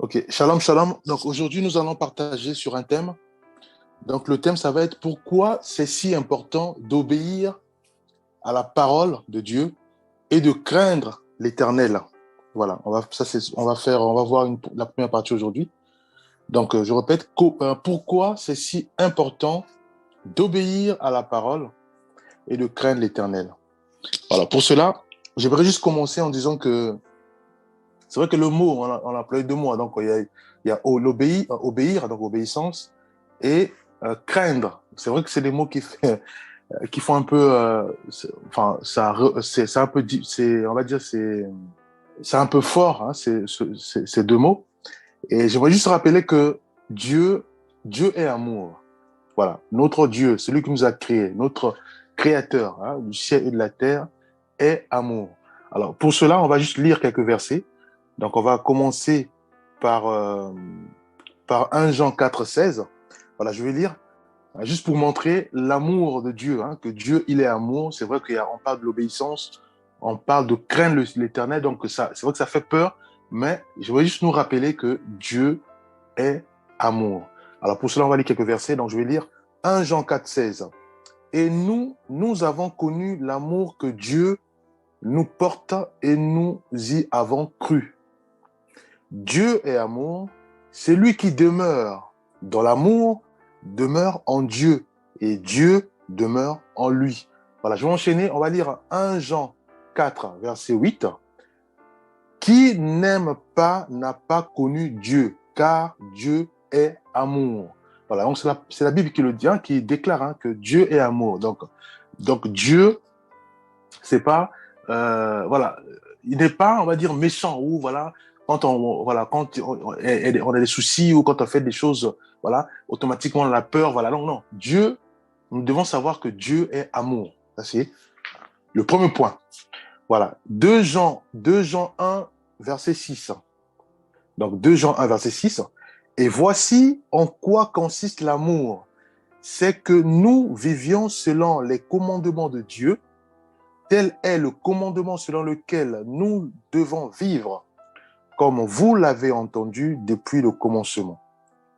Ok, shalom, shalom. Donc aujourd'hui, nous allons partager sur un thème. Donc le thème, ça va être pourquoi c'est si important d'obéir à la parole de Dieu et de craindre l'Éternel. Voilà, on va voir la première partie aujourd'hui. Donc je répète, pourquoi c'est si important d'obéir à la parole et de craindre l'Éternel. Voilà, pour cela, j'aimerais juste commencer en disant que c'est vrai que le mot, on a employé deux mots. Donc, il y a obéir, donc obéissance, et craindre. C'est vrai que c'est des mots qui font un peu, enfin, c'est un peu, on va dire, c'est un peu fort, hein, ces deux mots. Et j'aimerais juste rappeler que Dieu, Dieu est amour. Voilà, notre Dieu, celui qui nous a créés, notre créateur, hein, du ciel et de la terre, est amour. Alors, pour cela, on va juste lire quelques versets. Donc, on va commencer par, euh, par 1 Jean 4, 16. Voilà, je vais lire, juste pour montrer l'amour de Dieu, hein, que Dieu, il est amour. C'est vrai qu'on parle de l'obéissance, on parle de craindre l'éternel, donc c'est vrai que ça fait peur, mais je vais juste nous rappeler que Dieu est amour. Alors, pour cela, on va lire quelques versets. Donc, je vais lire 1 Jean 4, 16. Et nous avons connu l'amour que Dieu nous porte et nous y avons cru. Dieu est amour, celui qui demeure dans l'amour demeure en Dieu et Dieu demeure en lui. Voilà, je vais enchaîner, on va lire 1 Jean 4, verset 8. Qui n'aime pas n'a pas connu Dieu, car Dieu est amour. Voilà, donc c'est la Bible qui le dit, hein, qui déclare, hein, que Dieu est amour. Donc Dieu, c'est pas, voilà, il n'est pas, on va dire, méchant ou voilà, quand on a des soucis ou quand on fait des choses, voilà, automatiquement on a peur, voilà, non, non, Dieu, nous devons savoir que Dieu est amour. Ça c'est le premier point. Voilà, 2 Jean 1, verset 6. Donc 2 Jean 1, verset 6. Et voici en quoi consiste l'amour. C'est que nous vivions selon les commandements de Dieu. Tel est le commandement selon lequel nous devons vivre, comme vous l'avez entendu depuis le commencement.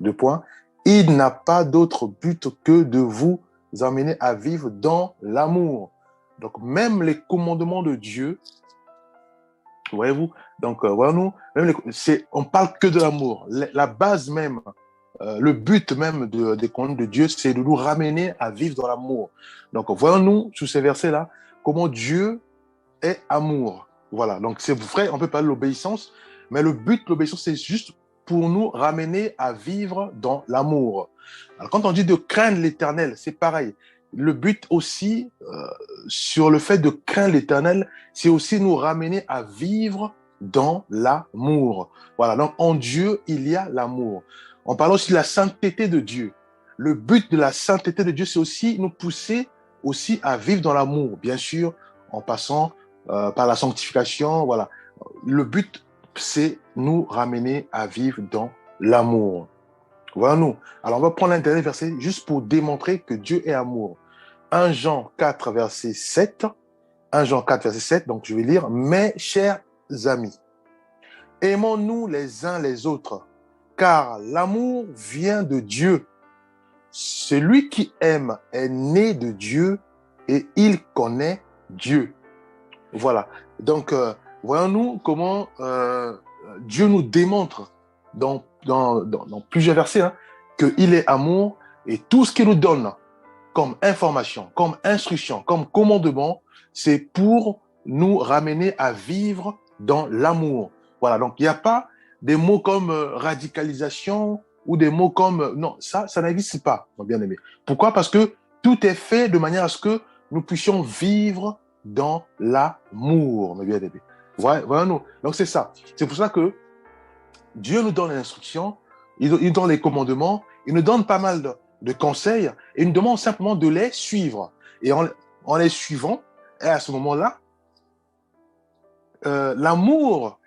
Deux points. Il n'a pas d'autre but que de vous amener à vivre dans l'amour. Donc, même les commandements de Dieu, voyez-vous, donc, voyons-nous, on parle que de l'amour. La base même, le but même des commandements de Dieu, c'est de nous ramener à vivre dans l'amour. Donc, voyons-nous, sous ces versets-là, comment Dieu est amour. Voilà, donc c'est vrai, on peut parler de l'obéissance, mais le but de l'obéissance, c'est juste pour nous ramener à vivre dans l'amour. Alors, quand on dit de craindre l'éternel, c'est pareil. Le but aussi, sur le fait de craindre l'éternel, c'est aussi nous ramener à vivre dans l'amour. Voilà, donc en Dieu, il y a l'amour. On parle aussi de la sainteté de Dieu. Le but de la sainteté de Dieu, c'est aussi nous pousser aussi à vivre dans l'amour, bien sûr, en passant par la sanctification. Voilà. Le but, c'est nous ramener à vivre dans l'amour. Voilà nous. Alors, on va prendre un dernier verset juste pour démontrer que Dieu est amour. 1 Jean 4, verset 7. 1 Jean 4, verset 7. Donc, je vais lire. Mes chers amis, aimons-nous les uns les autres, car l'amour vient de Dieu. Celui qui aime est né de Dieu et il connaît Dieu. Voilà. Donc, voyons-nous comment Dieu nous démontre dans plusieurs versets, hein, qu'il est amour et tout ce qu'il nous donne comme information, comme instruction, comme commandement, c'est pour nous ramener à vivre dans l'amour. Voilà. Donc, il n'y a pas des mots comme radicalisation ou des mots comme... non, ça n'existe pas, mon bien-aimé. Pourquoi? Parce que tout est fait de manière à ce que nous puissions vivre dans l'amour, mes bien-aimés. Voyons-nous. Donc, c'est ça. C'est pour ça que Dieu nous donne l'instruction, il nous donne les commandements, il nous donne pas mal de conseils et il nous demande simplement de les suivre. Et en les suivant, et à ce moment-là, l'amour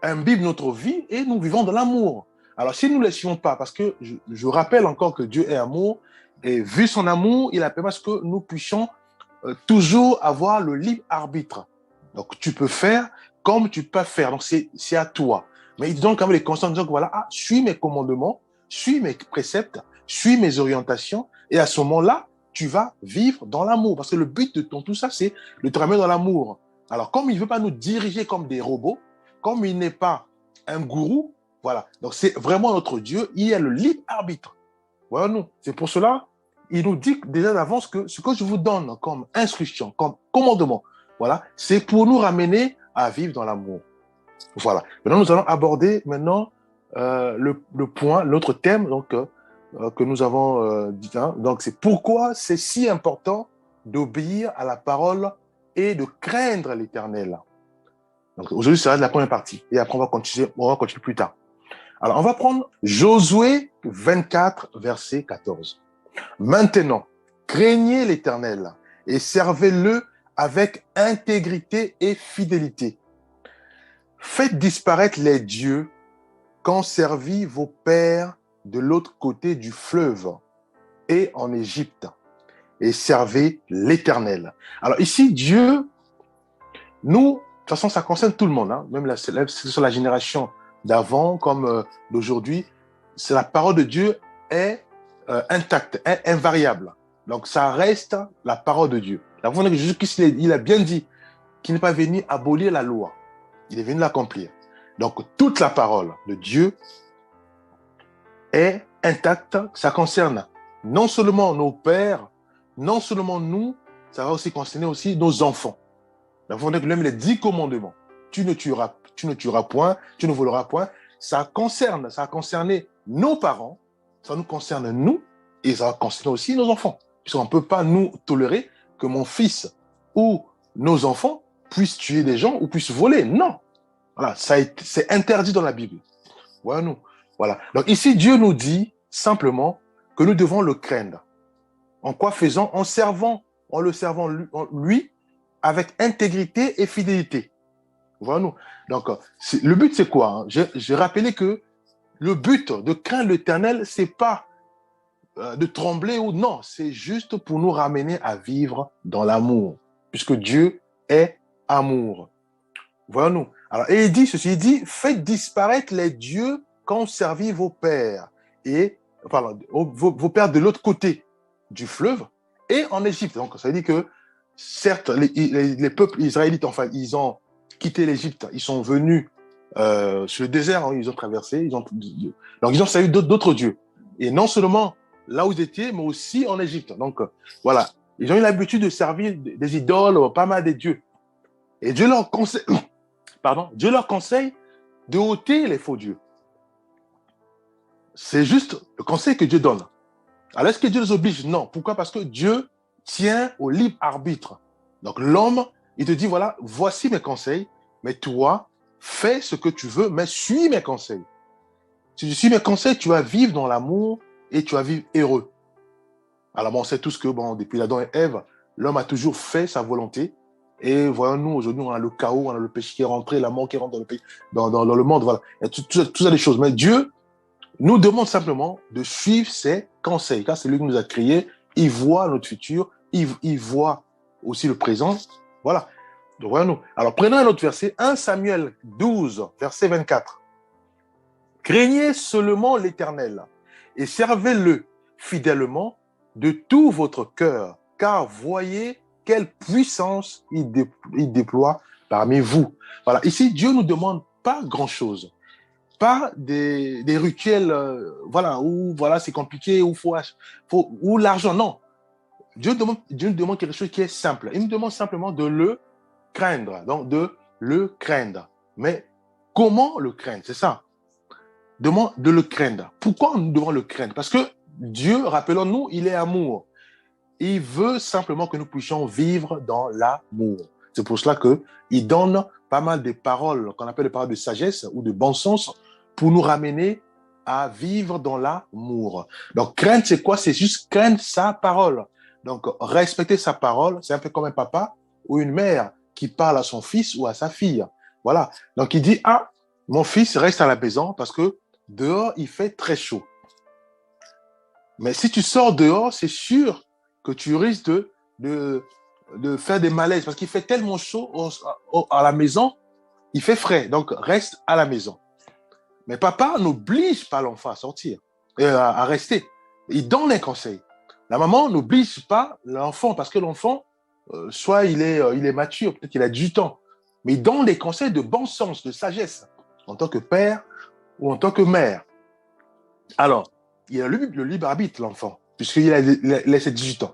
imbibe notre vie et nous vivons dans l'amour. Alors, si nous ne les suivons pas, parce que je rappelle encore que Dieu est amour, et vu son amour, il a permis à ce que nous puissions toujours avoir le libre arbitre. Donc, tu peux faire comme tu peux faire. Donc, c'est à toi. Mais il donne quand même les constantes en disant que voilà, ah, suis mes commandements, suis mes préceptes, suis mes orientations, et à ce moment-là, tu vas vivre dans l'amour. Parce que le but de tout ça, c'est de te ramener dans l'amour. Alors, comme il ne veut pas nous diriger comme des robots, comme il n'est pas un gourou, voilà. Donc, c'est vraiment notre Dieu, il a le libre arbitre. Voilà, nous. C'est pour cela, il nous dit déjà d'avance que ce que je vous donne comme instruction, comme commandement, voilà, c'est pour nous ramener à vivre dans l'amour. Voilà. Maintenant, nous allons aborder maintenant le point, l'autre thème donc, que nous avons dit. Hein. Donc, c'est pourquoi c'est si important d'obéir à la parole et de craindre l'Éternel. Donc, aujourd'hui, ça va être la première partie. Et après, on va continuer plus tard. Alors, on va prendre Josué 24, verset 14. Maintenant, craignez l'Éternel et servez-le avec intégrité et fidélité. Faites disparaître les dieux qu'ont servi vos pères de l'autre côté du fleuve et en Égypte, et servez l'Éternel. Alors ici, Dieu, nous, de toute façon, ça concerne tout le monde, hein, même sur la génération d'avant comme d'aujourd'hui, c'est la parole de Dieu est intacte, est invariable. Donc ça reste la parole de Dieu. La fois que Jésus-Christ, il a bien dit qu'il n'est pas venu abolir la loi. Il est venu l'accomplir. Donc, toute la parole de Dieu est intacte. Ça concerne non seulement nos pères, non seulement nous, ça va aussi concerner aussi nos enfants. Donc, vous voyez que même les 10 commandements, tu ne tueras point, tu ne voleras point, ça a concerné nos parents, ça nous concerne nous, et ça va concerner aussi nos enfants. Puisqu'on ne peut pas nous tolérer que mon fils ou nos enfants puissent tuer des gens ou puissent voler. Non. Voilà, c'est interdit dans la Bible. Voilà, voilà. Donc ici, Dieu nous dit simplement que nous devons le craindre. En quoi faisant? En le servant lui avec intégrité et fidélité. Voilà, nous. Donc, le but, c'est quoi? Hein? J'ai rappelé que le but de craindre l'Éternel, c'est pas de trembler ou non, c'est juste pour nous ramener à vivre dans l'amour, puisque Dieu est amour. Voilà, nous. Alors, et il dit ceci, il dit, faites disparaître les dieux qu'ont servi vos pères, vos pères de l'autre côté du fleuve et en Égypte. Donc, ça veut dire que, certes, les peuples israélites, enfin, ils ont quitté l'Égypte, ils sont venus sur le désert, hein, ils ont traversé, donc ils ont servi d'autres dieux. Et non seulement là où ils étaient, mais aussi en Égypte. Donc, voilà. Ils ont eu l'habitude de servir des idoles, pas mal des dieux. Et Dieu leur conseille de ôter les faux dieux. C'est juste le conseil que Dieu donne. Alors, est-ce que Dieu les oblige? Non. Pourquoi? Parce que Dieu tient au libre arbitre. Donc, l'homme, il te dit, voilà, voici mes conseils, mais toi, fais ce que tu veux, mais suis mes conseils. Si tu suis mes conseils, tu vas vivre dans l'amour et tu vas vivre heureux. Alors, on sait tous que, depuis Adam et Ève, l'homme a toujours fait sa volonté. Et voyons-nous, aujourd'hui, on a le chaos, on a le péché qui est rentré, la mort qui rentre dans le pays, dans le monde, voilà. Il y a tout ça des choses. Mais Dieu nous demande simplement de suivre ses conseils. Car c'est lui qui nous a créés, il voit notre futur, il voit aussi le présent. Voilà. Donc, voyons-nous. Alors, prenons un autre verset, 1 Samuel 12, verset 24. Craignez seulement l'Éternel et servez-le fidèlement de tout votre cœur, car voyez quelle puissance il déploie parmi vous. Voilà. Ici, Dieu nous demande pas grand-chose. Pas des rituels, voilà, où voilà, c'est compliqué, ou l'argent. Non. Dieu nous demande quelque chose qui est simple. Il nous demande simplement de le craindre. Donc, de le craindre. Mais comment le craindre? C'est ça. Demande de le craindre. Pourquoi nous devons le craindre? Parce que Dieu, rappelons-nous, il est amour. Il veut simplement que nous puissions vivre dans l'amour. C'est pour cela qu'il donne pas mal de paroles, qu'on appelle des paroles de sagesse ou de bon sens, pour nous ramener à vivre dans l'amour. Donc, craindre, c'est quoi? C'est juste craindre sa parole. Donc, respecter sa parole, c'est un peu comme un papa ou une mère qui parle à son fils ou à sa fille. Voilà. Donc, il dit, ah, mon fils reste à la maison parce que dehors, il fait très chaud. Mais si tu sors dehors, c'est sûr que tu risques de faire des malaises parce qu'il fait tellement chaud à la maison, il fait frais. Donc, reste à la maison. Mais papa n'oblige pas l'enfant à sortir, à rester. Il donne un conseil. La maman n'oblige pas l'enfant parce que l'enfant, soit il est mature, peut-être qu'il a 18 ans, mais il donne des conseils de bon sens, de sagesse, en tant que père ou en tant que mère. Alors, il a le libre arbitre, l'enfant, puisqu'il a ses 18 ans.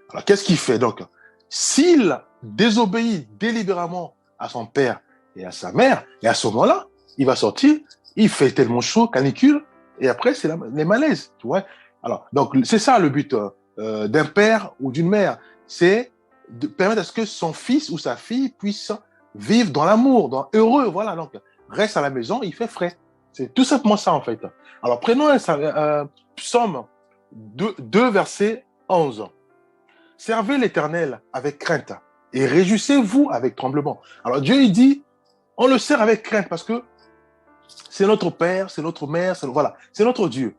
Alors, qu'est-ce qu'il fait donc? S'il désobéit délibérément à son père et à sa mère, et à ce moment-là, il va sortir, il fait tellement chaud, canicule, et après, c'est les malaises, tu vois. Alors, donc, c'est ça le but d'un père ou d'une mère, c'est de permettre à ce que son fils ou sa fille puisse vivre dans l'amour, heureux, voilà. Donc, reste à la maison, il fait frais. C'est tout simplement ça, en fait. Alors, prenons un psaume 2 verset 11. Servez l'Éternel avec crainte et réjouissez-vous avec tremblement. Alors Dieu, il dit, on le sert avec crainte parce que c'est notre Père, c'est notre Mère, voilà, c'est notre Dieu.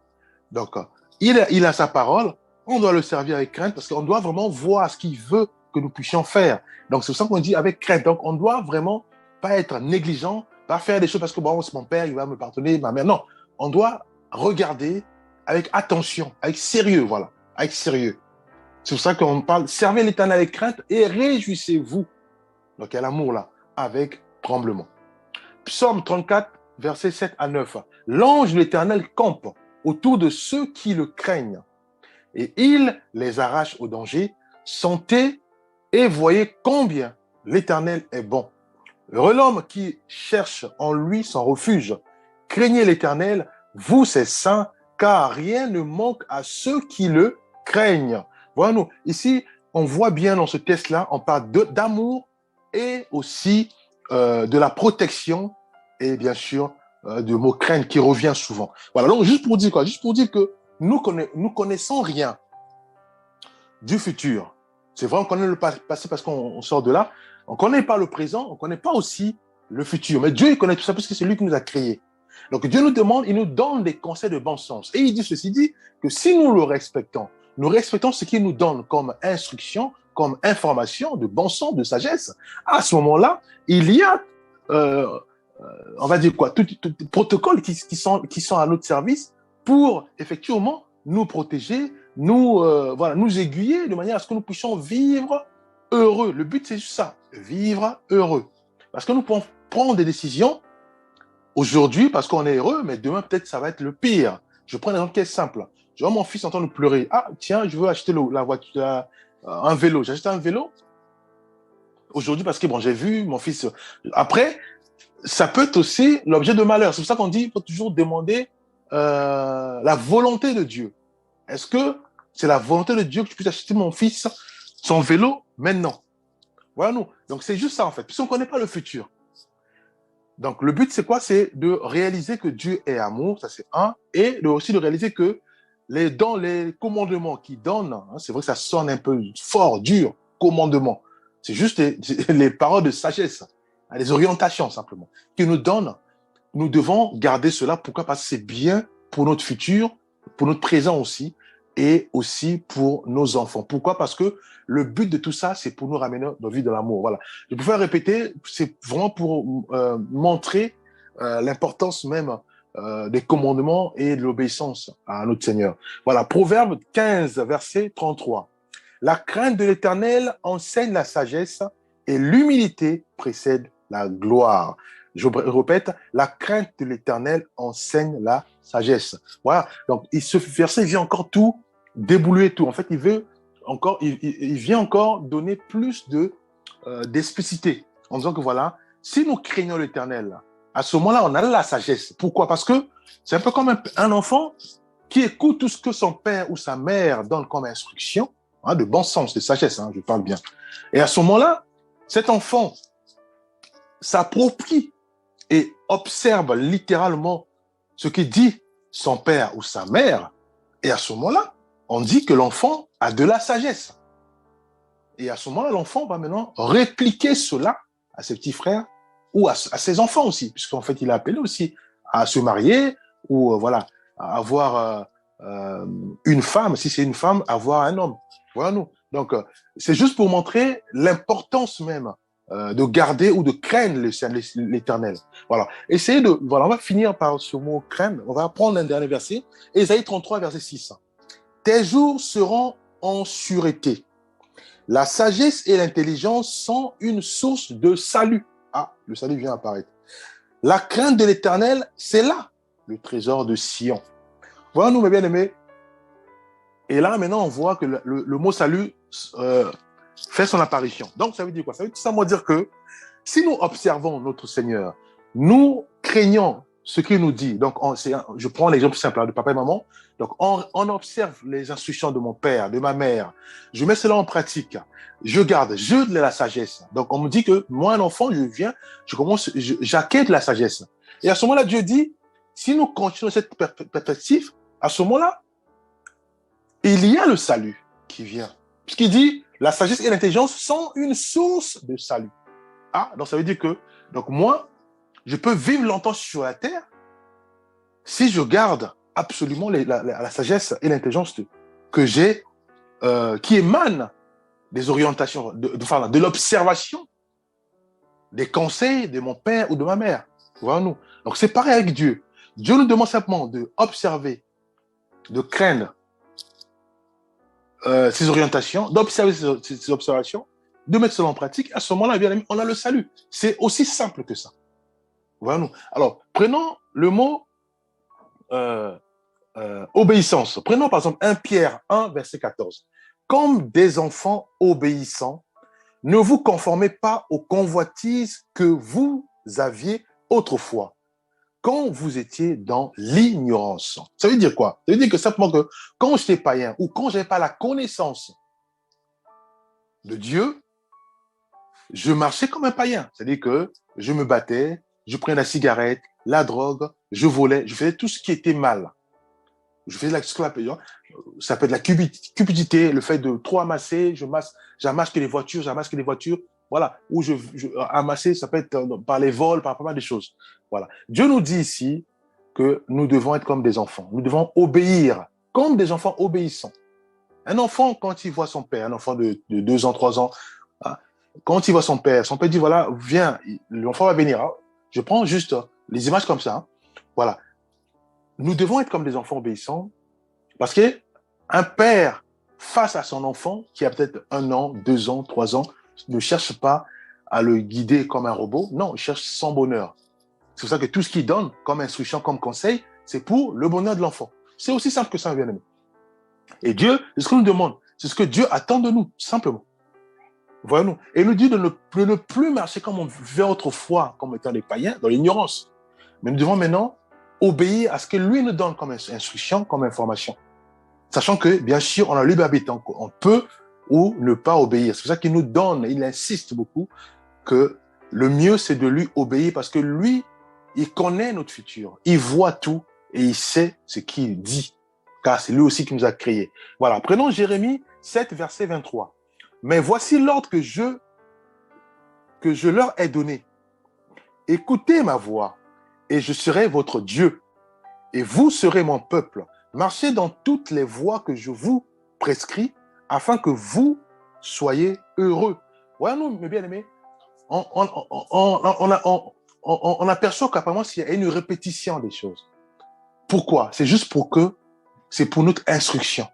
Donc, il a sa parole, on doit le servir avec crainte parce qu'on doit vraiment voir ce qu'il veut que nous puissions faire. Donc, c'est pour ça qu'on dit avec crainte. Donc, on doit vraiment pas être négligent, pas faire des choses parce que bon, c'est mon père, il va me pardonner, ma mère. Non, on doit regarder avec attention, avec sérieux, voilà, avec sérieux. C'est pour ça qu'on parle, servez l'Éternel avec crainte et réjouissez-vous. Donc, il y a l'amour là, avec tremblement. Psaume 34, versets 7 à 9. L'ange de l'Éternel campe autour de ceux qui le craignent et il les arrache au danger. Sentez et voyez combien l'Éternel est bon. Heureux l'homme qui cherche en lui son refuge. Craignez l'Éternel, vous ses saints, car rien ne manque à ceux qui le craignent. Voilà, nous, ici, on voit bien dans ce texte-là, on parle d'amour et aussi de la protection et bien sûr du mot crainte qui revient souvent. Voilà, donc juste pour dire quoi? Juste pour dire que nous connaissons rien du futur. C'est vrai, on connaît le passé parce qu'on sort de là. On ne connaît pas le présent, on ne connaît pas aussi le futur. Mais Dieu, il connaît tout ça parce que c'est lui qui nous a créés. Donc Dieu nous demande, il nous donne des conseils de bon sens. Et il dit ceci, dit que si nous le respectons, nous respectons ce qu'il nous donne comme instruction, comme information de bon sens, de sagesse. À ce moment-là, il y a, on va dire quoi, tout protocoles qui sont à notre service pour effectivement nous protéger, voilà, nous aiguiller de manière à ce que nous puissions vivre heureux. Le but, c'est juste ça, vivre heureux. Parce que nous pouvons prendre des décisions aujourd'hui parce qu'on est heureux, mais demain, peut-être, ça va être le pire. Je prends un exemple qui est simple. Je vois mon fils en train de pleurer. Ah, tiens, je veux acheter la voiture, un vélo. J'ai acheté un vélo aujourd'hui parce que, bon, j'ai vu mon fils. Après, ça peut être aussi l'objet de malheur. C'est pour ça qu'on dit qu'il faut toujours demander la volonté de Dieu. Est-ce que c'est la volonté de Dieu que je puisse acheter mon fils son vélo maintenant? Voilà, nous. Donc, c'est juste ça, en fait. Puisqu'on ne connaît pas le futur. Donc, le but, c'est quoi? C'est de réaliser que Dieu est amour, ça c'est un, et aussi de réaliser que dans les commandements qu'il donne, hein, c'est vrai que ça sonne un peu fort, dur, commandement. C'est juste les paroles de sagesse, hein, les orientations simplement, qu'il nous donne. Nous devons garder cela. Pourquoi? Parce que c'est bien pour notre futur, pour notre présent aussi, et aussi pour nos enfants. Pourquoi? Parce que le but de tout ça, c'est pour nous ramener dans la vie de l'amour. Voilà. Je préfère répéter, c'est vraiment pour montrer l'importance même des commandements et de l'obéissance à notre Seigneur. Voilà, Proverbe 15, verset 33. La crainte de l'Éternel enseigne la sagesse et l'humilité précède la gloire. Je répète, la crainte de l'Éternel enseigne la sagesse. Voilà. Donc, ce verset vient encore tout débouler tout. En fait, il vient encore donner plus d'explicité en disant que voilà, si nous craignons l'Éternel, à ce moment-là, on a la sagesse. Pourquoi? Parce que c'est un peu comme un enfant qui écoute tout ce que son père ou sa mère donne comme instruction, hein, de bon sens, de sagesse, hein, je parle bien. Et à ce moment-là, cet enfant s'approprie et observe littéralement ce que dit son père ou sa mère. Et à ce moment-là, on dit que l'enfant a de la sagesse. Et à ce moment-là, l'enfant va maintenant répliquer cela à ses petits frères ou à ses enfants aussi, puisqu'en fait, il est appelé aussi à se marier ou voilà, à avoir une femme, si c'est une femme, avoir un homme. Voilà nous. Donc, c'est juste pour montrer l'importance même de garder ou de craindre l'Éternel. Voilà. Essayez de... Voilà, on va finir par ce mot craindre. On va prendre un dernier verset. Ésaïe 33, verset 6. Tes jours seront en sûreté. La sagesse et l'intelligence sont une source de salut. Ah, le salut vient apparaître. La crainte de l'Éternel, c'est là le trésor de Sion. Voilà, nous, mes bien-aimés. Et là, maintenant, on voit que le mot salut fait son apparition. Donc, ça veut dire quoi? Ça veut tout simplement dire que si nous observons notre Seigneur, nous craignons ce qu'il nous dit. Donc, je prends l'exemple simple de papa et maman. Donc, on observe les instructions de mon père, de ma mère. Je mets cela en pratique. Je garde, je de la sagesse. Donc, on me dit que moi, un enfant, j'acquiers de la sagesse. Et à ce moment-là, Dieu dit, si nous continuons cette perspective, à ce moment-là, il y a le salut qui vient. Puisqu'il dit, la sagesse et l'intelligence sont une source de salut. Ah, donc ça veut dire que, donc moi, je peux vivre longtemps sur la terre si je garde absolument la sagesse et l'intelligence que j'ai, qui émanent des orientations, de l'observation, des conseils de mon père ou de ma mère. Voyons-nous. Donc c'est pareil avec Dieu. Dieu nous demande simplement d'observer, de craindre ses orientations, d'observer ses observations, de mettre cela en pratique. À ce moment-là, bien aimé, on a le salut. C'est aussi simple que ça. Voyons-nous. Alors, prenons le mot obéissance. Prenons par exemple 1 Pierre 1, verset 14. Comme des enfants obéissants, ne vous conformez pas aux convoitises que vous aviez autrefois, quand vous étiez dans l'ignorance. Ça veut dire quoi? Ça veut dire que simplement que quand j'étais païen ou quand je n'avais pas la connaissance de Dieu, je marchais comme un païen. C'est-à-dire que je me battais, je prenais la cigarette, la drogue, je volais, je faisais tout ce qui était mal. Je faisais ce qu'on appelle, ça peut être la cupidité, le fait de trop amasser, j'amasse que les voitures, voilà, ou amasser, ça peut être par les vols, par pas mal de choses. Voilà. Dieu nous dit ici que nous devons être comme des enfants. Nous devons obéir, comme des enfants obéissants. Un enfant, quand il voit son père, un enfant de 2 ans, 3 ans, hein, quand il voit son père dit, voilà, viens, l'enfant va venir. Hein. Je prends juste les images comme ça. Hein. Voilà. Nous devons être comme des enfants obéissants parce que un père face à son enfant qui a peut-être 1 an, 2 ans, 3 ans ne cherche pas à le guider comme un robot. Non, il cherche son bonheur. C'est pour ça que tout ce qu'il donne comme instruction, comme conseil, c'est pour le bonheur de l'enfant. C'est aussi simple que ça, bien aimé. Et Dieu, c'est ce qu'on nous demande. C'est ce que Dieu attend de nous, simplement. Voyons-nous. Et il nous dit de ne plus marcher comme on vivait autrefois, comme étant des païens, dans l'ignorance. Mais nous devons maintenant obéir à ce que lui nous donne comme instruction, comme information. Sachant que, bien sûr, on a libre arbitre, on peut ou ne pas obéir. C'est pour ça qu'il nous donne, il insiste beaucoup, que le mieux, c'est de lui obéir parce que lui, il connaît notre futur. Il voit tout et il sait ce qu'il dit, car c'est lui aussi qui nous a créés. Voilà, prenons Jérémie 7, verset 23. Mais voici l'ordre que je leur ai donné. Écoutez ma voix et je serai votre Dieu et vous serez mon peuple. Marchez dans toutes les voies que je vous prescris afin que vous soyez heureux. Voyons-nous, mes bien-aimés, on aperçoit qu'apparemment il y a une répétition des choses. Pourquoi? C'est juste c'est pour notre instruction.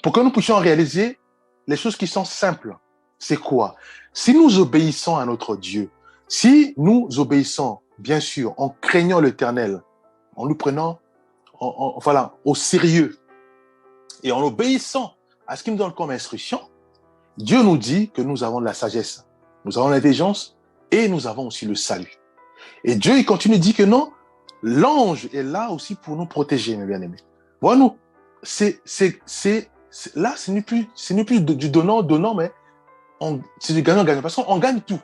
Pour que nous puissions réaliser les choses qui sont simples. C'est quoi? Si nous obéissons à notre Dieu, si nous obéissons, bien sûr, en craignant l'Éternel, en lui prenant voilà, au sérieux et en obéissant à ce qu'il nous donne comme instruction, Dieu nous dit que nous avons de la sagesse, nous avons l'intelligence et nous avons aussi le salut. Et Dieu, il continue de dire que non, l'ange est là aussi pour nous protéger, mes bien-aimés. Voyez-nous, là, ce n'est plus du donnant, mais c'est du gagnant-gagnant. Parce qu'on gagne tout.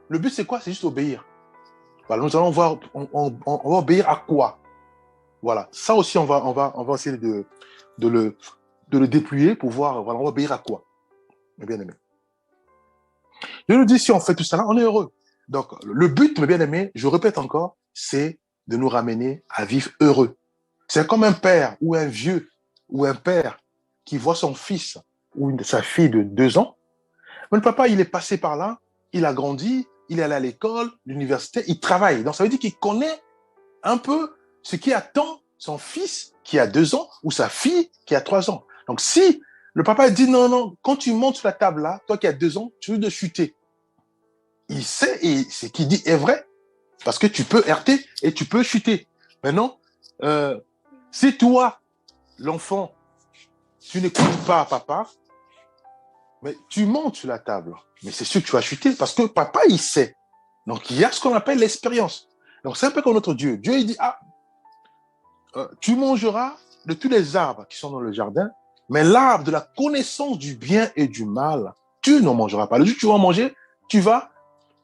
Le but, c'est quoi? C'est juste obéir. Voilà, nous allons voir, on va obéir à quoi? Voilà, ça aussi, on va essayer de le déployer pour voir, voilà, on va obéir à quoi? Mes bien-aimés. Je nous dis, si on fait tout ça, on est heureux. Donc, le but, mes bien-aimés, je répète encore, c'est de nous ramener à vivre heureux. C'est comme un père ou un vieux ou un père qui voit son fils ou sa fille de 2 ans. Mais le papa, il est passé par là, il a grandi, il est allé à l'école, l'université, il travaille. Donc, ça veut dire qu'il connaît un peu ce qui attend son fils qui a 2 ans ou sa fille qui a 3 ans. Donc, si le papa dit non, non, quand tu montes sur la table là, toi qui as 2 ans, tu veux de chuter. Il sait et ce qu'il dit est vrai parce que tu peux heurter et tu peux chuter. Maintenant, si toi, l'enfant, tu n'écoutes pas papa, mais tu montes sur la table. Mais c'est sûr que tu vas chuter parce que papa, il sait. Donc, il y a ce qu'on appelle l'expérience. Donc, c'est un peu comme notre Dieu. Dieu, il dit, ah, tu mangeras de tous les arbres qui sont dans le jardin, mais l'arbre de la connaissance du bien et du mal, tu n'en mangeras pas. Le jour où tu vas en manger, tu vas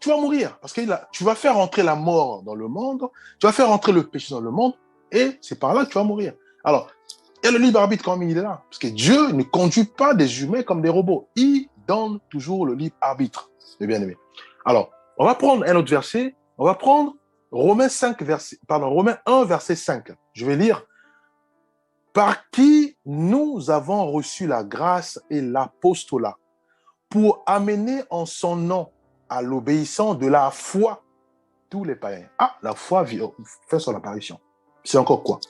mourir. Parce que tu vas faire entrer la mort dans le monde, tu vas faire entrer le péché dans le monde, et c'est par là que tu vas mourir. Alors, il y a le libre arbitre quand même, il est là. Parce que Dieu ne conduit pas des humains comme des robots. Il donne toujours le libre arbitre, les bien-aimés. Alors, on va prendre un autre verset. On va prendre Romains 1, verset 5. Je vais lire. Par qui nous avons reçu la grâce et l'apostolat pour amener en son nom à l'obéissance de la foi tous les païens. Ah, la foi fait son apparition. C'est encore quoi?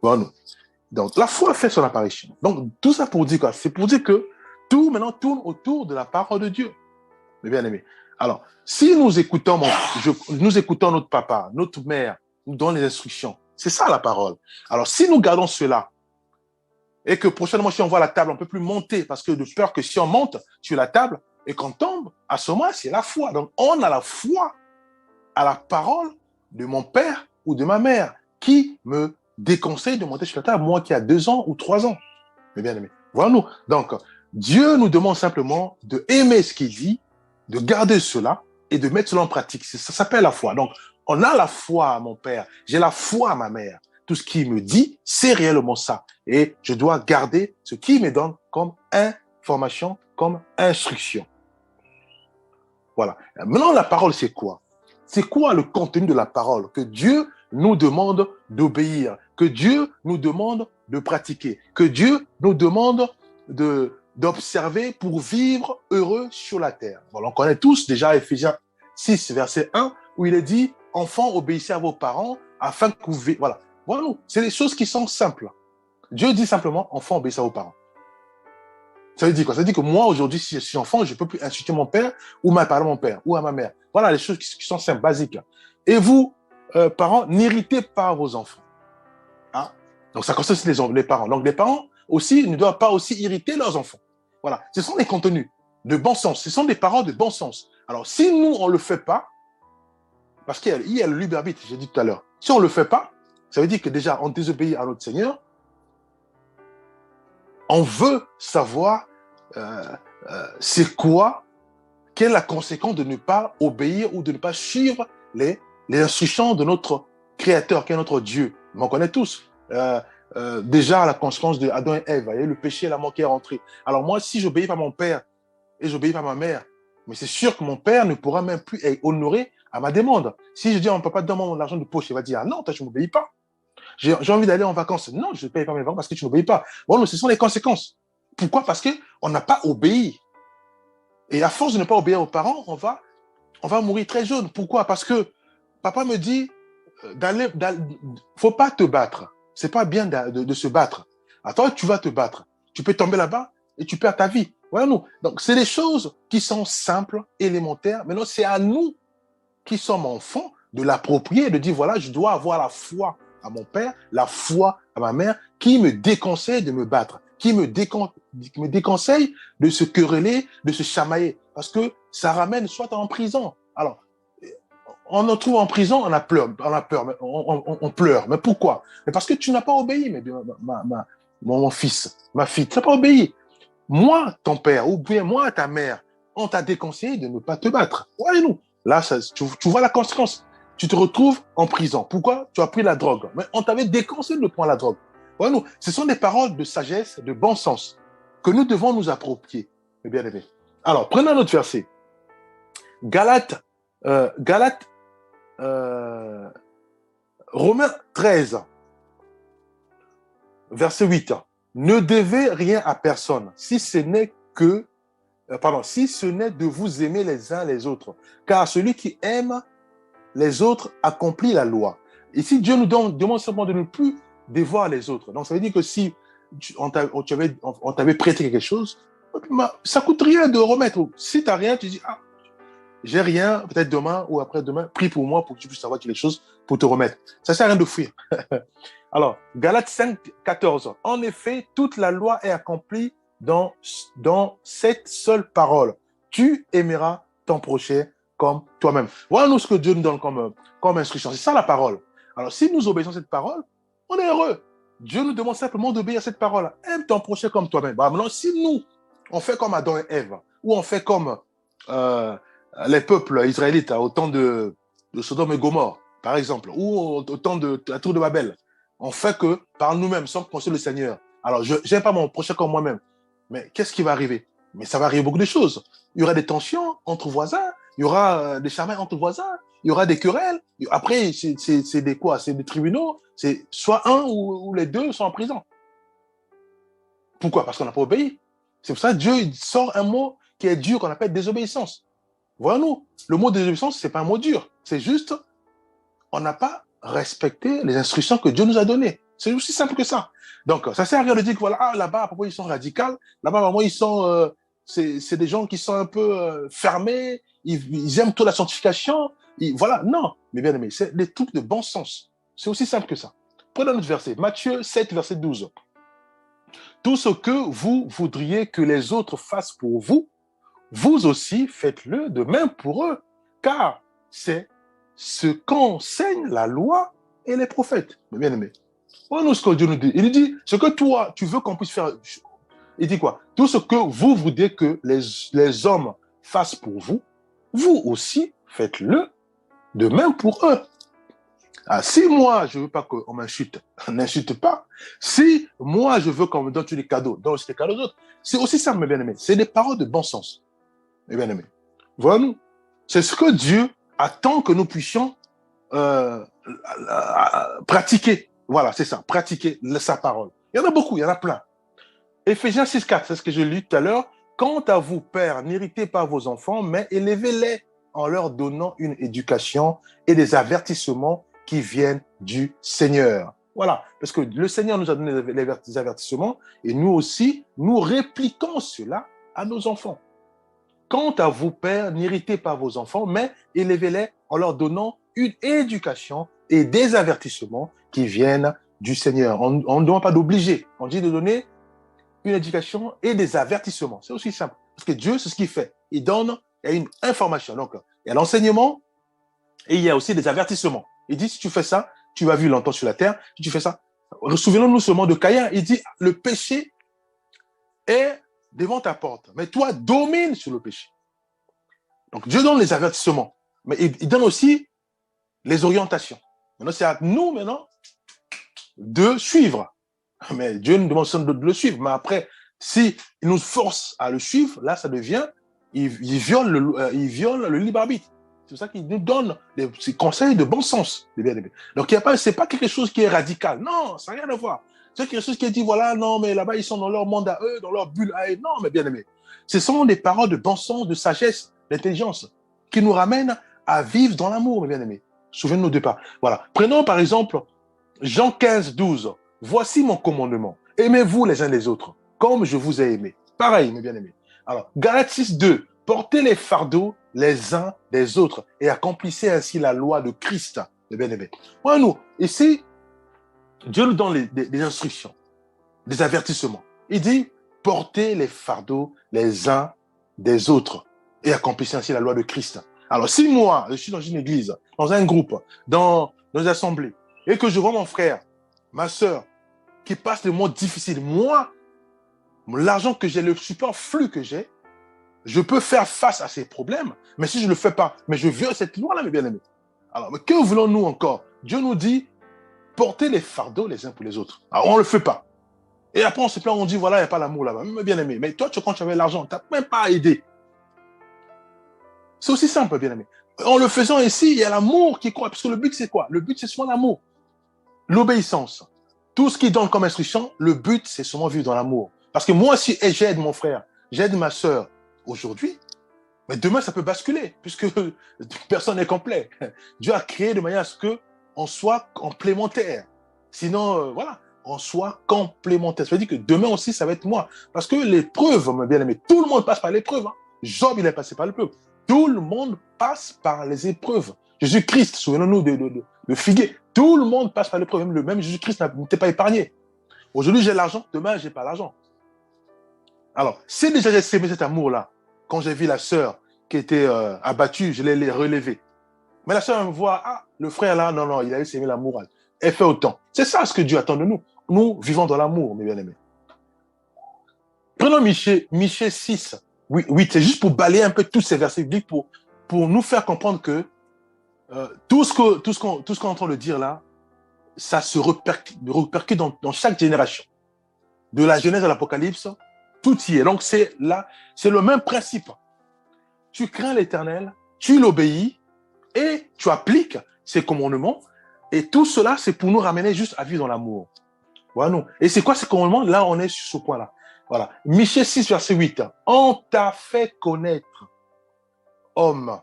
Bon, donc, la foi fait son apparition. Donc, tout ça pour dire quoi? C'est pour dire que tout maintenant tourne autour de la parole de Dieu. Mes bien-aimés. Alors, si nous écoutons notre papa, notre mère, nous donne les instructions, c'est ça la parole. Alors, si nous gardons cela, et que prochainement, si on voit la table, on ne peut plus monter, parce que de peur que si on monte sur la table et qu'on tombe, à ce moment, c'est la foi. Donc, on a la foi à la parole de mon père ou de ma mère qui me déconseille de monter sur la table, moi qui a 2 ans ou 3 ans. Mes bien-aimés. Voilà-nous. Donc, Dieu nous demande simplement de aimer ce qu'il dit, de garder cela et de mettre cela en pratique. Ça s'appelle la foi. Donc, on a la foi à mon père, j'ai la foi à ma mère. Tout ce qu'il me dit, c'est réellement ça. Et je dois garder ce qu'il me donne comme information, comme instruction. Voilà. Maintenant, la parole, c'est quoi? C'est quoi le contenu de la parole que Dieu nous demande d'obéir, que Dieu nous demande de pratiquer, que Dieu nous demande d'observer pour vivre heureux sur la terre? Bon, on connaît tous déjà Éphésiens 6, verset 1, où il est dit « Enfants, obéissez à vos parents afin que vous viviez. » Voilà. Voilà, c'est des choses qui sont simples. Dieu dit simplement « Enfants, obéissez à vos parents. » Ça veut dire quoi? Ça veut dire que moi, aujourd'hui, si je suis enfant, je ne peux plus insulter mon père ou parler à mon père ou à ma mère. Voilà les choses qui sont simples, basiques. Et vous, parents, n'irritez pas vos enfants. Hein? Donc, ça concerne aussi les parents. Donc, les parents aussi ne doivent pas aussi irriter leurs enfants. Voilà. Ce sont des contenus de bon sens. Ce sont des paroles de bon sens. Alors, si nous, on ne le fait pas, parce qu'il y a le libre arbitre, j'ai dit tout à l'heure. Si on ne le fait pas, ça veut dire que déjà, on désobéit à notre Seigneur. On veut savoir c'est quoi, quelle est la conséquence de ne pas obéir ou de ne pas suivre les instructions de notre Créateur, qui est notre Dieu. On connaît tous. Déjà, la conséquence de Adam et Ève, le péché et la mort qui est rentré. Alors moi, si j'obéis pas à mon père et j'obéis pas à ma mère, mais c'est sûr que mon père ne pourra même plus être honoré à ma demande. Si je dis à mon papa, donne-moi l'argent de poche, il va dire, ah non, toi, tu ne m'obéis pas. J'ai envie d'aller en vacances. Non, je ne paye pas mes vacances parce que tu n'obéis pas. Bon, ce sont les conséquences. Pourquoi? Parce qu'on n'a pas obéi. Et à force de ne pas obéir aux parents, on va mourir très jeune. Pourquoi? Parce que papa me dit, faut pas te battre. C'est pas bien de se battre. Attends, tu vas te battre. Tu peux tomber là-bas et tu perds ta vie. Voilà, nous. Donc, c'est des choses qui sont simples, élémentaires. Maintenant, c'est à nous qui sommes enfants de l'approprier, de dire, voilà, je dois avoir la foi à mon père, la foi à ma mère, qui me déconseille de me battre, qui me déconseille de se quereller, de se chamailler, parce que ça ramène soit en prison. Alors, on nous trouve en prison, on a peur, on pleure. Mais pourquoi? Mais parce que tu n'as pas obéi, mon fils, ma fille, tu n'as pas obéi. Moi, ton père, ou bien moi, ta mère, on t'a déconseillé de ne pas te battre. Ouais, nous. Là, tu vois la conséquence. Tu te retrouves en prison. Pourquoi? Tu as pris la drogue. Mais on t'avait déconseillé de prendre la drogue. Ouais, nous. Ce sont des paroles de sagesse, de bon sens, que nous devons nous approprier, mes bien-aimés. Alors, prenons un autre verset. Galates, Romains 13, verset 8. Ne devez rien à personne, si ce n'est que si ce n'est de vous aimer les uns les autres. Car celui qui aime les autres accomplit la loi. Ici, Dieu nous demande simplement de ne plus dévoir les autres. Donc, ça veut dire que si on t'avait prêté quelque chose, ça ne coûte rien de remettre. Si tu n'as rien, tu dis, ah, j'ai rien, peut-être demain ou après-demain, prie pour moi pour que tu puisses avoir quelque chose pour te remettre. Ça ne sert à rien de fuir. Alors, Galates 5, 14. En effet, toute la loi est accomplie dans cette seule parole. Tu aimeras ton prochain comme toi-même. Voilà nous ce que Dieu nous donne comme instruction. C'est ça la parole. Alors, si nous obéissons à cette parole, on est heureux. Dieu nous demande simplement d'obéir à cette parole. Aime ton prochain comme toi-même. Maintenant, si nous, on fait comme Adam et Ève, ou on fait comme les peuples israélites au temps de Sodome et Gomorrhe, par exemple, ou au temps de la tour de Babel, on fait que par nous-mêmes, sans consulter le Seigneur. Alors, je n'aime pas mon prochain comme moi-même. Mais qu'est-ce qui va arriver? Mais ça va arriver beaucoup de choses. Il y aura des tensions entre voisins, il y aura des chamailleries entre voisins, il y aura des querelles. Après, c'est des quoi? C'est des tribunaux. C'est soit un ou les deux sont en prison. Pourquoi? Parce qu'on n'a pas obéi. C'est pour ça que Dieu il sort un mot qui est dur qu'on appelle désobéissance. Voyons-nous, le mot désobéissance, ce n'est pas un mot dur. C'est juste, on n'a pas respecté les instructions que Dieu nous a données. C'est aussi simple que ça. Donc, ça sert à rien de dire que voilà, ah, là-bas, pourquoi ils sont radicaux? Là-bas, vraiment, ils sont, c'est des gens qui sont un peu fermés, ils aiment toute la sanctification. Voilà, non, mais bien aimé, c'est des trucs de bon sens. C'est aussi simple que ça. Prenons notre verset, Matthieu 7, verset 12. Tout ce que vous voudriez que les autres fassent pour vous, vous aussi faites-le de même pour eux, car c'est ce qu'enseigne la loi et les prophètes. Mais bien aimé, voilà ce que Dieu nous dit. Il nous dit, ce que toi, tu veux qu'on puisse faire, il dit quoi? Tout ce que vous voudriez que les hommes fassent pour vous, vous aussi faites-le de même pour eux. Ah, si moi, je ne veux pas qu'on m'insulte, n'insulte pas. Si moi, je veux qu'on me donne des cadeaux, donne aussi des cadeaux aux autres. C'est aussi simple, mes bien-aimés. C'est des paroles de bon sens, mes bien-aimés. Voyons-nous. C'est ce que Dieu attend que nous puissions pratiquer. Voilà, c'est ça, pratiquer sa parole. Il y en a beaucoup, il y en a plein. Éphésiens 6, 4, c'est ce que je lis tout à l'heure. Quant à vous, pères, n'irritez pas vos enfants, mais élevez-les en leur donnant une éducation et des avertissements qui viennent du Seigneur. Voilà, parce que le Seigneur nous a donné les avertissements et nous aussi, nous répliquons cela à nos enfants. Quant à vous, pères, n'irritez pas vos enfants, mais élevez-les en leur donnant une éducation et des avertissements qui viennent du Seigneur. On ne demande pas d'obliger, on dit de donner une éducation et des avertissements. C'est aussi simple, parce que Dieu, c'est ce qu'il fait. Il donne une information. Donc, il y a l'enseignement et il y a aussi des avertissements. Il dit, si tu fais ça, tu vas vivre longtemps sur la terre. Si tu fais ça, souvenons-nous seulement de Caïn. Il dit, le péché est devant ta porte, mais toi, domine sur le péché. Donc, Dieu donne les avertissements, mais il donne aussi les orientations. Maintenant, c'est à nous, maintenant, de suivre. Mais Dieu nous demande de le suivre. Mais après, si il nous force à le suivre, là, ça devient, il viole le libre arbitre. C'est pour ça qu'il nous donne des conseils de bon sens. Donc, c'est pas quelque chose qui est radical. Non, ça n'a rien à voir. C'est quelque chose qui est dit, voilà, non, mais là-bas, ils sont dans leur monde à eux, dans leur bulle à eux. Non, mais bien aimé. Ce sont des paroles de bon sens, de sagesse, d'intelligence, qui nous ramènent à vivre dans l'amour, mes bien-aimés. Souvenez-nous de pas. Voilà. Prenons par exemple Jean 15, 12. Voici mon commandement. Aimez-vous les uns les autres, comme je vous ai aimé. Pareil, mes bien-aimés. Alors, Galates 6, 2. Portez les fardeaux les uns des autres et accomplissez ainsi la loi de Christ, mes bien-aimés. Voilà, nous, ici, Dieu nous donne des instructions, des avertissements. Il dit, portez les fardeaux les uns des autres et accomplissez ainsi la loi de Christ. Alors, si moi, je suis dans une église, dans un groupe, dans une assemblée, et que je vois mon frère, ma soeur, qui passe des moments difficiles, moi, l'argent que j'ai, le superflu que j'ai, je peux faire face à ces problèmes, mais si je ne le fais pas, mais je viole cette loi-là, mes bien-aimés. Alors, mais que voulons-nous encore? Dieu nous dit, portez les fardeaux les uns pour les autres. Alors, on ne le fait pas. Et après, on se plaint, on dit, voilà, il n'y a pas l'amour là-bas. Mais bien-aimé, mais toi, quand tu avais l'argent, tu n'as même pas à aider. C'est aussi simple, bien-aimé. En le faisant ici, il y a l'amour qui croit. Parce que le but, c'est quoi? Le but, c'est souvent l'amour. L'obéissance. Tout ce qui donne comme instruction, le but, c'est seulement vivre dans l'amour. Parce que moi, si j'aide mon frère, j'aide ma soeur, aujourd'hui, mais demain, ça peut basculer, puisque personne n'est complet. Dieu a créé de manière à ce qu'on soit complémentaire. Sinon, voilà, on soit complémentaire. Ça veut dire que demain aussi, ça va être moi. Parce que l'épreuve, mes bien-aimés, tout le monde passe par l'épreuve. Hein. Job, il est passé par l'épreuve. Tout le monde passe par les épreuves. Jésus-Christ, souvenons-nous de Figuier. Tout le monde passe par l'épreuve. Même Jésus-Christ n'était pas épargné. Aujourd'hui, j'ai l'argent. Demain, je n'ai pas l'argent. Alors, si déjà j'ai aimé cet amour-là, quand j'ai vu la sœur qui était abattue, je l'ai relevée. Mais la sœur me voit, ah, le frère là, non, il a aimé l'amour. Elle fait autant. C'est ça ce que Dieu attend de nous. Nous vivons dans l'amour, mes bien-aimés. Prenons Michée 6, 8, c'est juste pour balayer un peu tous ces versets bibliques pour nous faire comprendre que tout ce qu'on est en train de dire là, ça se répercute dans chaque génération. De la Genèse à l'Apocalypse, tout y est. Donc c'est le même principe. Tu crains l'Éternel, tu l'obéis et tu appliques ses commandements. Et tout cela, c'est pour nous ramener juste à vivre dans l'amour. Voilà, nous. Et c'est quoi ces commandements? Là, on est sur ce point-là. Voilà. Michée 6, verset 8. On t'a fait connaître, homme,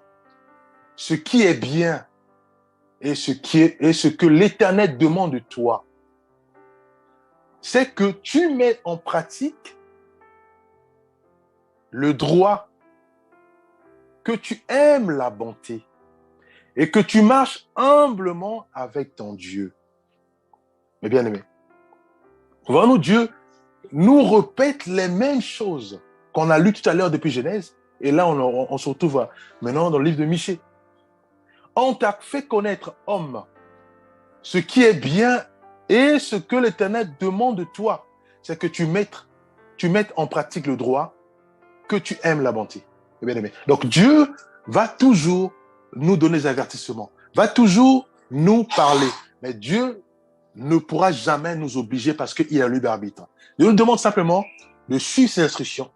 ce qui est bien et ce que l'Éternel demande de toi. C'est que tu mets en pratique le droit, que tu aimes la bonté et que tu marches humblement avec ton Dieu. Mes bien-aimés, voyons-nous, Dieu nous répète les mêmes choses qu'on a lues tout à l'heure depuis Genèse, et là on se retrouve maintenant dans le livre de Michée. On t'a fait connaître, homme, ce qui est bien et ce que l'Éternel demande de toi, c'est que tu mettes en pratique le droit, que tu aimes la bonté. Bien aimé. Donc Dieu va toujours nous donner des avertissements, va toujours nous parler, mais Dieu ne pourra jamais nous obliger parce qu'il a le libre arbitre. Il nous demande simplement de suivre ses instructions,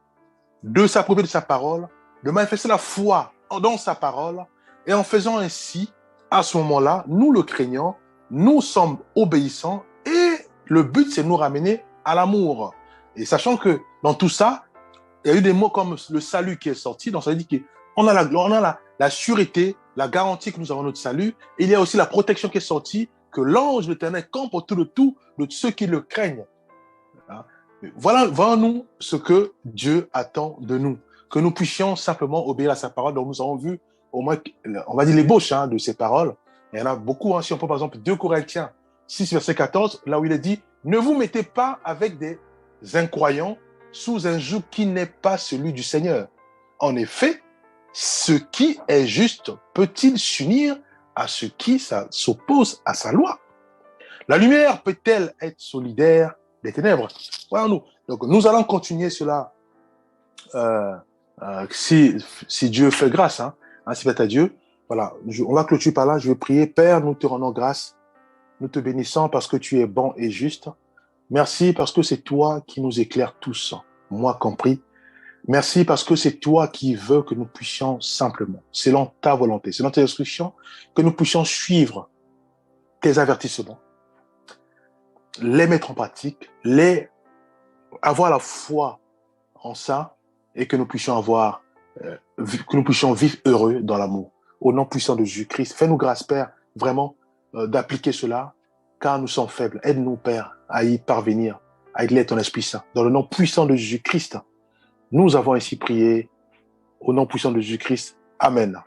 de s'approprier de sa parole, de manifester la foi dans sa parole, et en faisant ainsi, à ce moment-là, nous le craignons, nous sommes obéissants, et le but, c'est de nous ramener à l'amour. Et sachant que dans tout ça, il y a eu des mots comme le salut qui est sorti, donc ça veut dire qu'on a la sûreté, la garantie que nous avons notre salut, et il y a aussi la protection qui est sortie, que l'ange de l'Éternel campe autour de tout, de ceux qui le craignent. Voilà nous ce que Dieu attend de nous, que nous puissions simplement obéir à sa parole. Donc nous avons vu au moins, on va dire l'ébauche de ces paroles. Il y en a beaucoup, si on prend par exemple 2 Corinthiens 6, verset 14, là où il est dit, ne vous mettez pas avec des incroyants sous un joug qui n'est pas celui du Seigneur. En effet, ce qui est juste peut-il s'unir à ce qui s'oppose à sa loi? La lumière peut-elle être solidaire des ténèbres? Voilà nous. Donc nous allons continuer cela si Dieu fait grâce. Si fait à Dieu. Voilà, on va clôturer par là. Je vais prier. Père, nous te rendons grâce. Nous te bénissons parce que tu es bon et juste. Merci parce que c'est toi qui nous éclaires tous, moi compris. Merci parce que c'est toi qui veux que nous puissions simplement, selon ta volonté, selon tes instructions, que nous puissions suivre tes avertissements, les mettre en pratique, avoir la foi en ça et que nous puissions vivre heureux dans l'amour. Au nom puissant de Jésus-Christ, fais-nous grâce, Père, vraiment d'appliquer cela, car nous sommes faibles. Aide-nous, Père, à y parvenir, à aider ton Esprit Saint. Dans le nom puissant de Jésus-Christ, nous avons ainsi prié. Au nom puissant de Jésus-Christ. Amen.